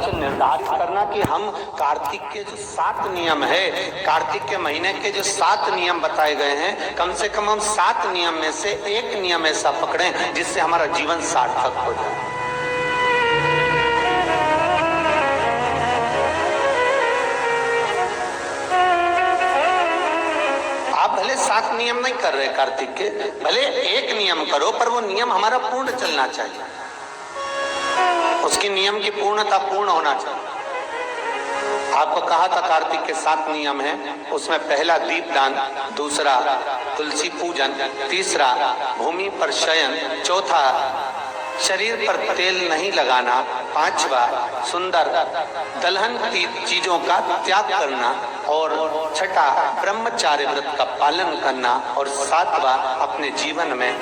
निर्धारित करना कि हम कार्तिक के जो 7 नियम है, कार्तिक के महीने के जो 7 नियम बताए गए हैं, कम से कम हम 7 नियम में से एक नियम ऐसा पकड़ें जिससे हमारा जीवन सार्थक हो जाए। आप भले 7 नियम नहीं कर रहे कार्तिक के, भले एक नियम करो, पर वो नियम हमारा पूर्ण चलना चाहिए, उसकी नियम की पूर्णता पूर्ण होना चाहिए। आपको कहा था कार्तिक के 7 नियम हैं, उसमें पहला दीपदान, दूसरा तुलसी पूजन, तीसरा भूमि पर शयन, चौथा शरीर पर तेल नहीं लगाना, पांचवा सुंदर दलहन चीजों का त्याग करना, और छठा ब्रह्मचार्य व्रत का पालन करना, और सातवां अपने जीवन में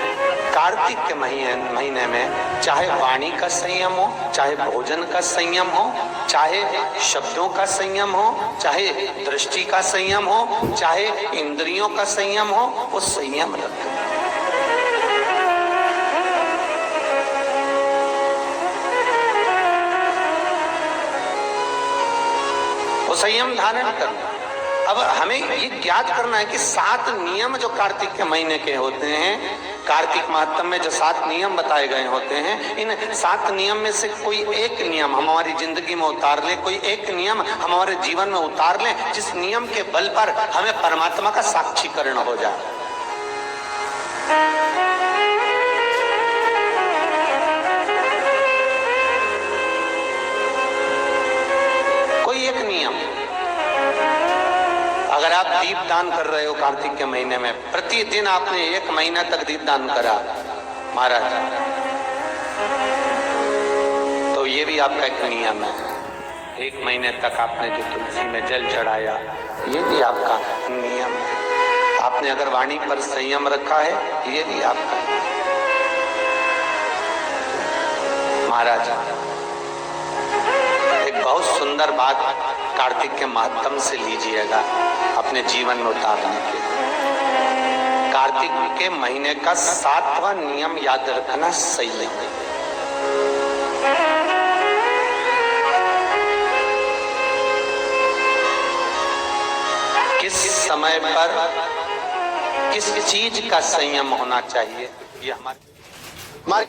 कार्तिक के महीने में चाहे वाणी का संयम हो, चाहे भोजन का संयम हो, चाहे शब्दों का संयम हो, चाहे दृष्टि का संयम हो, चाहे इंद्रियों का संयम हो, वो संयम रखें। संयम धारण करना। अब हमें ये ज्ञात करना है कि 7 नियम जो कार्तिक के महीने के होते हैं, कार्तिक माहात्म्य में जो 7 नियम बताए गए होते हैं, इन 7 नियम में से कोई एक नियम हम हमारी जिंदगी में उतार लें, कोई एक नियम हमारे जीवन में उतार लें, जिस नियम के बल पर हमें परमात्मा का साक्षीकरण हो जाए। एक नियम, अगर आप दीप दान कर रहे हो कार्तिक के महीने में, प्रतिदिन आपने 1 महीना तक दीप दान करा महाराज, तो ये भी आपका एक नियम है। 1 महीने तक आपने जो तुलसी में जल चढ़ाया, ये भी आपका नियम है। आपने अगर वाणी पर संयम रखा है, ये भी आपका महाराज। एक बहुत सुंदर बात कार्तिक के माध्यम से लीजिएगा अपने जीवन में उतारने के लिए। कार्तिक के महीने का 7वां नियम याद रखना, संयम। किस समय पर किस चीज का संयम होना चाहिए, ये हमारे